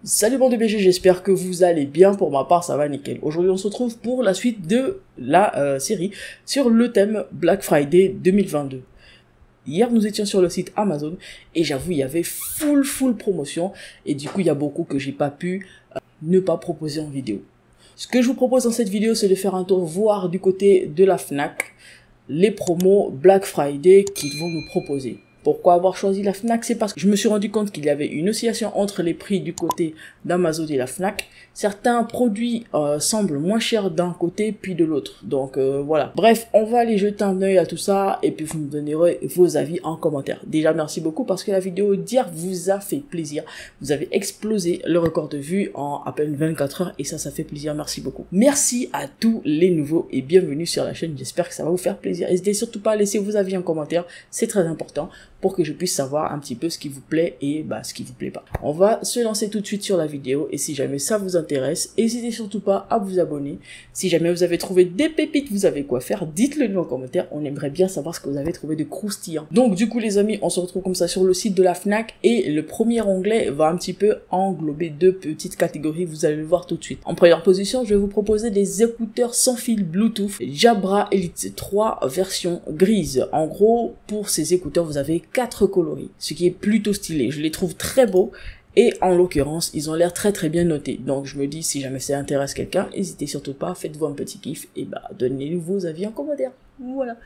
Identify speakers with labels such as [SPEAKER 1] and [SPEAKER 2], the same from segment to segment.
[SPEAKER 1] Salut bande de BG, j'espère que vous allez bien. Pour ma part ça va nickel. Aujourd'hui on se retrouve pour la suite de la série sur le thème Black Friday 2022. Hier nous étions sur le site Amazon et j'avoue il y avait full promotion et du coup il y a beaucoup que j'ai pas pu ne pas proposer en vidéo. Ce que je vous propose dans cette vidéo c'est de faire un tour voir du côté de la Fnac les promos Black Friday qu'ils vont nous proposer. Pourquoi avoir choisi la Fnac? C'est parce que je me suis rendu compte qu'il y avait une oscillation entre les prix du côté d'Amazon et la Fnac. Certains produits semblent moins chers d'un côté puis de l'autre. Donc voilà. Bref, on va aller jeter un œil à tout ça et puis vous me donnerez vos avis en commentaire. Déjà, merci beaucoup parce que la vidéo d'hier vous a fait plaisir. Vous avez explosé le record de vues en à peine 24 heures et ça fait plaisir. Merci beaucoup. Merci à tous les nouveaux et bienvenue sur la chaîne. J'espère que ça va vous faire plaisir. N'hésitez surtout pas à laisser vos avis en commentaire. C'est très important pour que je puisse savoir un petit peu ce qui vous plaît et ce qui vous plaît pas. On va se lancer tout de suite sur la vidéo et si jamais ça vous intéresse, n'hésitez surtout pas à vous abonner. Si jamais vous avez trouvé des pépites, vous savez quoi faire, dites-le nous en commentaire, on aimerait bien savoir ce que vous avez trouvé de croustillant. Donc du coup les amis, on se retrouve comme ça sur le site de la Fnac et le premier onglet va un petit peu englober deux petites catégories, vous allez le voir tout de suite. En première position, je vais vous proposer des écouteurs sans fil Bluetooth Jabra Elite 3 version grise. En gros, pour ces écouteurs, vous avez 4 coloris, ce qui est plutôt stylé. Je les trouve très beaux et en l'occurrence, ils ont l'air très bien notés. Donc je me dis, si jamais ça intéresse quelqu'un, n'hésitez surtout pas, faites-vous un petit kiff et donnez-nous vos avis en commentaire. Voilà.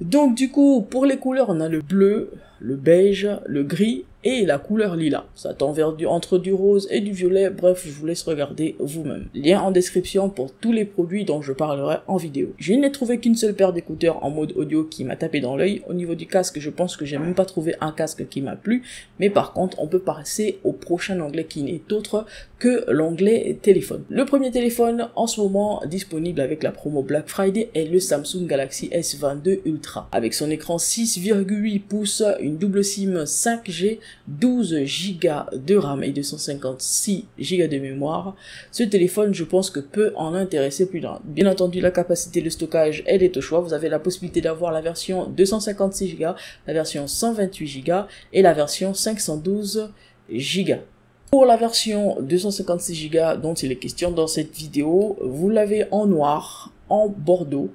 [SPEAKER 1] Donc du coup, pour les couleurs, on a le bleu, le beige, le gris et la couleur lilas. Ça tend vers entre du rose et du violet. Bref, je vous laisse regarder vous-même. Lien en description pour tous les produits dont je parlerai en vidéo. Je n'ai trouvé qu'une seule paire d'écouteurs en mode audio qui m'a tapé dans l'œil. Au niveau du casque, je pense que j'ai même pas trouvé un casque qui m'a plu. Mais par contre, on peut passer au prochain onglet qui n'est autre que l'onglet téléphone. Le premier téléphone en ce moment disponible avec la promo Black Friday est le Samsung Galaxy S22 Ultra. Avec son écran 6,8 pouces, une double SIM 5G, 12 Go de RAM et 256 Go de mémoire, ce téléphone je pense que peut en intéresser plus d'un. Bien entendu la capacité de stockage elle est au choix, vous avez la possibilité d'avoir la version 256 Go, la version 128 Go et la version 512 Go. Pour la version 256 Go dont il est question dans cette vidéo, vous l'avez en noir, en bordeaux,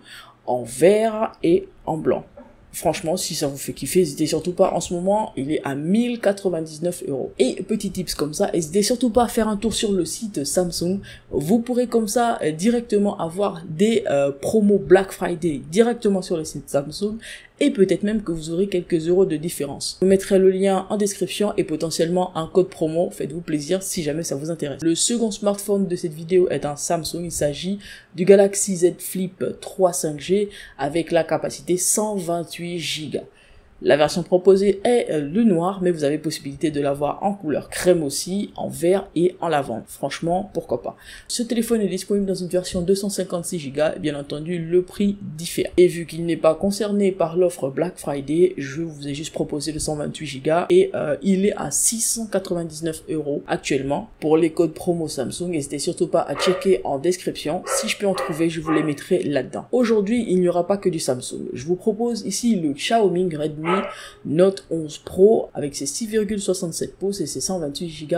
[SPEAKER 1] en vert et en blanc. Franchement, si ça vous fait kiffer, n'hésitez surtout pas. En ce moment, il est à 1099 €. Et petit tips comme ça, n'hésitez surtout pas à faire un tour sur le site Samsung. Vous pourrez comme ça directement avoir des promos Black Friday directement sur le site Samsung. Et peut-être même que vous aurez quelques euros de différence. Je vous mettrai le lien en description et potentiellement un code promo. Faites-vous plaisir si jamais ça vous intéresse. Le second smartphone de cette vidéo est un Samsung. Il s'agit du Galaxy Z Flip 3 5G avec la capacité 128 Go. La version proposée est le noir, mais vous avez possibilité de l'avoir en couleur crème aussi, en vert et en lavande. Franchement, pourquoi pas. Ce téléphone est disponible dans une version 256 Go et bien entendu, le prix diffère. Et vu qu'il n'est pas concerné par l'offre Black Friday, je vous ai juste proposé le 128 Go et il est à 699 € actuellement. Pour les codes promo Samsung, n'hésitez surtout pas à checker en description. Si je peux en trouver, je vous les mettrai là-dedans. Aujourd'hui, il n'y aura pas que du Samsung. Je vous propose ici le Xiaomi Redmi Note 11 Pro avec ses 6,67 pouces et ses 128 Go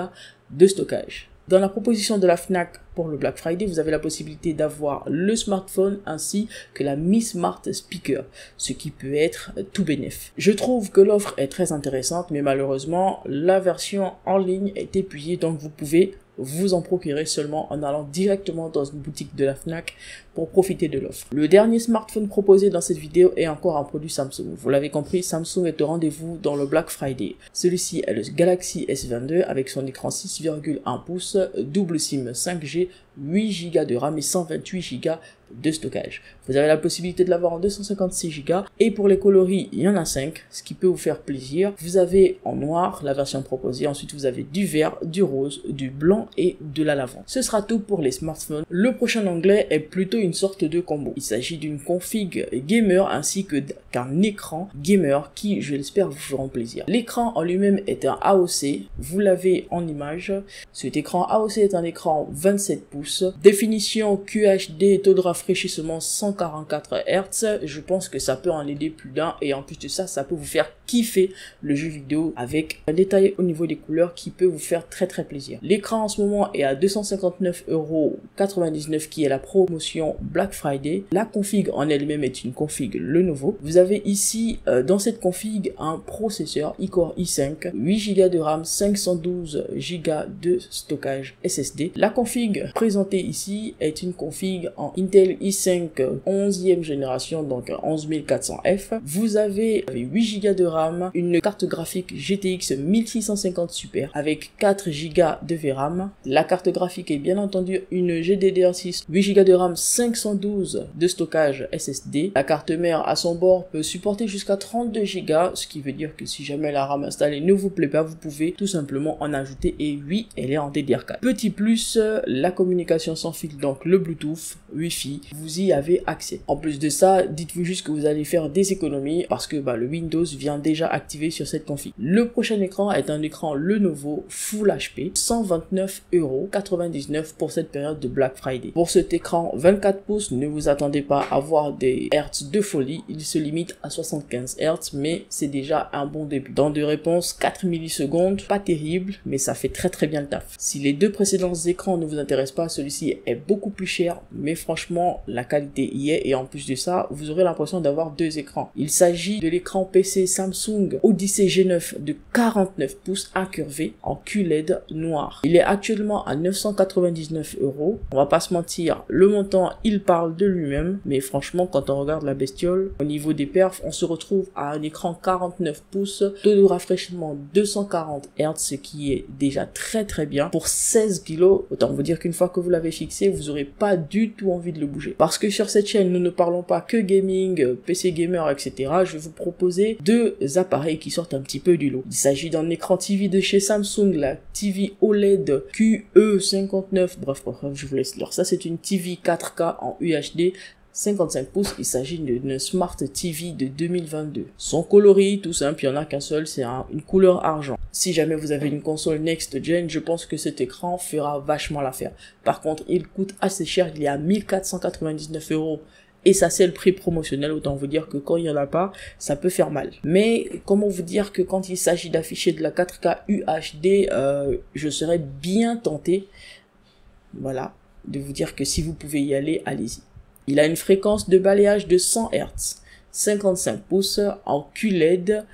[SPEAKER 1] de stockage. Dans la proposition de la Fnac pour le Black Friday, vous avez la possibilité d'avoir le smartphone ainsi que la Mi Smart Speaker, ce qui peut être tout bénef. Je trouve que l'offre est très intéressante, mais malheureusement, la version en ligne est épuisée, donc vous pouvez vous en procurer seulement en allant directement dans une boutique de la Fnac pour profiter de l'offre. Le dernier smartphone proposé dans cette vidéo est encore un produit Samsung. Vous l'avez compris, Samsung est au rendez-vous dans le Black Friday. Celui-ci est le Galaxy S22 avec son écran 6,1 pouces, double SIM 5G, 8 Go de RAM et 128 Go de stockage. Vous avez la possibilité de l'avoir en 256 Go et pour les coloris, il y en a 5, ce qui peut vous faire plaisir. Vous avez en noir la version proposée, ensuite vous avez du vert, du rose, du blanc et de la lavande. Ce sera tout pour les smartphones. Le prochain onglet est plutôt une sorte de combo. Il s'agit d'une config gamer ainsi qu'un écran gamer qui, je l'espère, vous feront plaisir. L'écran en lui-même est un AOC, vous l'avez en image. Cet écran AOC est un écran 27 pouces, définition QHD, taux de rafraîchissement rafraîchissement 144 Hz. Je pense que ça peut en aider plus d'un et en plus de ça, ça peut vous faire kiffer le jeu vidéo avec un détail au niveau des couleurs qui peut vous faire très plaisir. L'écran en ce moment est à 259,99 € qui est la promotion Black Friday. La config en elle-même est une config Lenovo. Vous avez ici dans cette config un processeur iCore i5, 8 Go de RAM, 512 Go de stockage SSD. La config présentée ici est une config en Intel i5 11e génération, donc 11400F. Vous avez 8 Go de RAM, une carte graphique GTX 1650 Super avec 4 Go de VRAM. La carte graphique est bien entendu une GDDR6, 8 Go de RAM, 512 de stockage SSD. La carte mère à son bord peut supporter jusqu'à 32 Go, ce qui veut dire que si jamais la RAM installée ne vous plaît pas, vous pouvez tout simplement en ajouter, et oui, elle est en DDR4. Petit plus, la communication sans fil, donc le Bluetooth, Wi-Fi, vous y avez accès. En plus de ça, dites-vous juste que vous allez faire des économies parce que le Windows vient déjà activé sur cette config. Le prochain écran est un écran Lenovo Full HP, 129,99 € pour cette période de Black Friday. Pour cet écran 24 pouces, ne vous attendez pas à voir des Hertz de folie, il se limite à 75 Hz, mais c'est déjà un bon début. Temps de réponse 4 millisecondes, pas terrible, mais ça fait très bien le taf. Si les deux précédents écrans ne vous intéressent pas, celui-ci est beaucoup plus cher, mais franchement la qualité y est, et en plus de ça, vous aurez l'impression d'avoir deux écrans. Il s'agit de l'écran PC Samsung Odyssey G9 de 49 pouces incurvé en QLED noir. Il est actuellement à 999 €. On va pas se mentir, le montant il parle de lui-même, mais franchement quand on regarde la bestiole, au niveau des perfs, on se retrouve à un écran 49 pouces, taux de rafraîchissement 240 Hz, ce qui est déjà très bien. Pour 16 kg, autant vous dire qu'une fois que vous l'avez fixé, vous aurez pas du tout envie de le bouger. Parce que sur cette chaîne, nous ne parlons pas que gaming, PC gamer, etc. Je vais vous proposer deux appareils qui sortent un petit peu du lot. Il s'agit d'un écran TV de chez Samsung, la TV OLED QE59, bref, je vous laisse lire. Ça, c'est une TV 4K en UHD 55 pouces, il s'agit d'une Smart TV de 2022. Son coloris, tout simple, il n'y en a qu'un seul, c'est une couleur argent. Si jamais vous avez une console Next Gen, je pense que cet écran fera vachement l'affaire. Par contre, il coûte assez cher, il est à 1499 €. Et ça, c'est le prix promotionnel, autant vous dire que quand il n'y en a pas, ça peut faire mal. Mais comment vous dire que quand il s'agit d'afficher de la 4K UHD, je serais bien tenté, voilà, de vous dire que si vous pouvez y aller, allez-y. Il a une fréquence de balayage de 100 Hz, 55 pouces en QLED.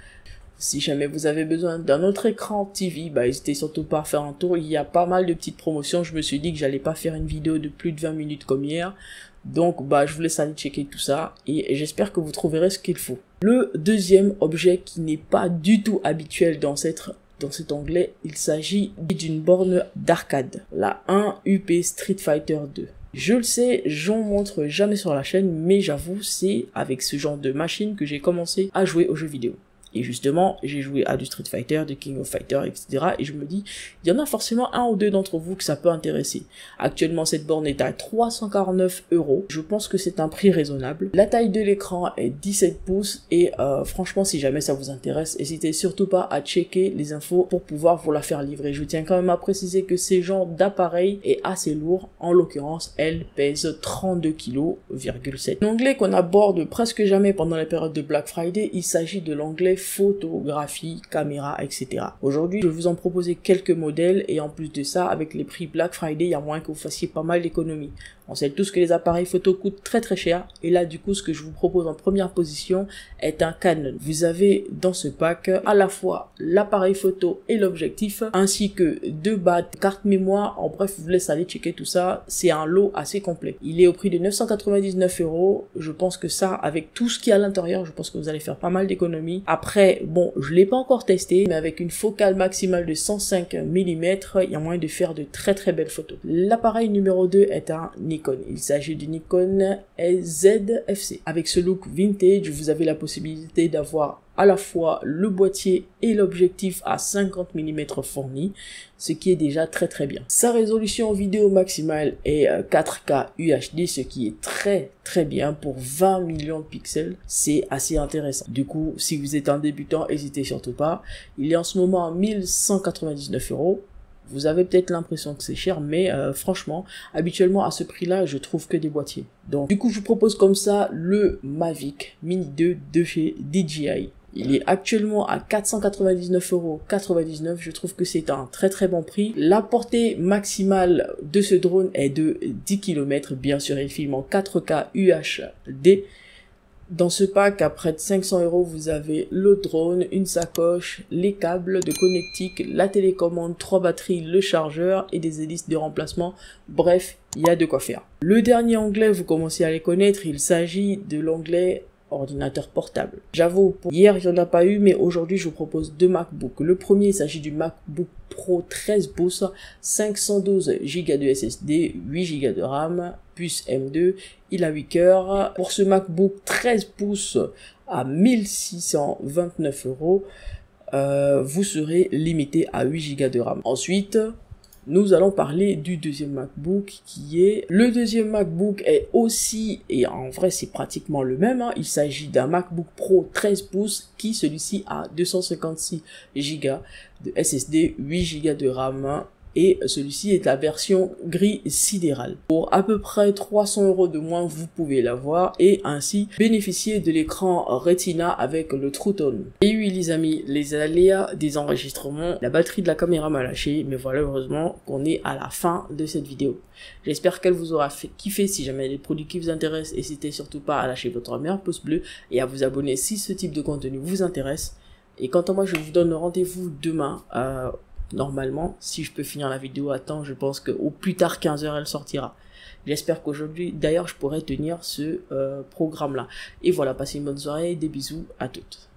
[SPEAKER 1] Si jamais vous avez besoin d'un autre écran TV, n'hésitez surtout pas à faire un tour. Il y a pas mal de petites promotions. Je me suis dit que j'allais pas faire une vidéo de plus de 20 minutes comme hier. Donc, je vous laisse aller checker tout ça et j'espère que vous trouverez ce qu'il faut. Le deuxième objet qui n'est pas du tout habituel dans cet onglet, il s'agit d'une borne d'arcade, la 1UP Street Fighter 2. Je le sais, j'en montre jamais sur la chaîne, mais j'avoue, c'est avec ce genre de machine que j'ai commencé à jouer aux jeux vidéo. Et justement, j'ai joué à du Street Fighter, du King of Fighters, etc. Et je me dis, il y en a forcément un ou deux d'entre vous que ça peut intéresser. Actuellement, cette borne est à 349 €. Je pense que c'est un prix raisonnable. La taille de l'écran est 17 pouces. Et franchement, si jamais ça vous intéresse, n'hésitez surtout pas à checker les infos pour pouvoir vous la faire livrer. Je tiens quand même à préciser que ce genre d'appareil est assez lourd. En l'occurrence, elle pèse 32,7 kg. L'onglet qu'on aborde presque jamais pendant la période de Black Friday, il s'agit de l'onglet photographie, caméra, etc. Aujourd'hui, je vais vous en proposer quelques modèles et en plus de ça, avec les prix Black Friday, il y a moyen que vous fassiez pas mal d'économies. On sait tous que les appareils photo coûtent très cher et là du coup ce que je vous propose en première position est un Canon. Vous avez dans ce pack à la fois l'appareil photo et l'objectif ainsi que deux battes, carte mémoire, en bref je vous laisse aller checker tout ça, c'est un lot assez complet. Il est au prix de 999 €, je pense que ça avec tout ce qui est à l'intérieur, je pense que vous allez faire pas mal d'économies. Après bon, je l'ai pas encore testé mais avec une focale maximale de 105 mm, il y a moyen de faire de très belles photos. L'appareil numéro 2 est un Nikon. Il s'agit du Nikon ZFC. Avec ce look vintage, vous avez la possibilité d'avoir à la fois le boîtier et l'objectif à 50 mm fourni, ce qui est déjà très bien. Sa résolution vidéo maximale est 4K UHD, ce qui est très bien pour 20 millions de pixels. C'est assez intéressant. Du coup, si vous êtes un débutant, n'hésitez surtout pas. Il est en ce moment à 1199 €. Vous avez peut-être l'impression que c'est cher, mais franchement, habituellement à ce prix-là, je trouve que des boîtiers. Donc du coup, je vous propose comme ça le Mavic Mini 2 de chez DJI. Il est actuellement à 499,99 €. Je trouve que c'est un très très bon prix. La portée maximale de ce drone est de 10 km. Bien sûr, il filme en 4K UHD. Dans ce pack, à près de 500 €, vous avez le drone, une sacoche, les câbles de connectique, la télécommande, 3 batteries, le chargeur et des hélices de remplacement. Bref, il y a de quoi faire. Le dernier onglet, vous commencez à les connaître, il s'agit de l'onglet ordinateur portable. J'avoue, hier, il n'y en a pas eu, mais aujourd'hui, je vous propose deux MacBooks. Le premier, il s'agit du MacBook Pro 13 pouces, 512 Go de SSD, 8 Go de RAM, puce M2, il a 8 cœurs. Pour ce MacBook 13 pouces à 1629 €, vous serez limité à 8 Go de RAM. Ensuite, nous allons parler du deuxième MacBook qui est... Le deuxième MacBook est aussi, et en vrai c'est pratiquement le même, hein. Il s'agit d'un MacBook Pro 13 pouces qui celui-ci a 256 Go de SSD, 8 Go de RAM et celui-ci est la version gris sidéral. Pour à peu près 300 € de moins, vous pouvez l'avoir et ainsi bénéficier de l'écran Retina avec le True Tone. Et oui les amis, les aléas des enregistrements, la batterie de la caméra m'a lâché, mais voilà, heureusement qu'on est à la fin de cette vidéo. J'espère qu'elle vous aura fait kiffer. Si jamais il y a des produits qui vous intéressent, n'hésitez surtout pas à lâcher votre meilleur pouce bleu et à vous abonner si ce type de contenu vous intéresse. Et quant à moi, je vous donne rendez-vous demain. Normalement, si je peux finir la vidéo à temps, je pense qu'au plus tard 15 h elle sortira. J'espère qu'aujourd'hui, d'ailleurs, je pourrai tenir ce programme-là. Et voilà, passez une bonne soirée, des bisous à toutes.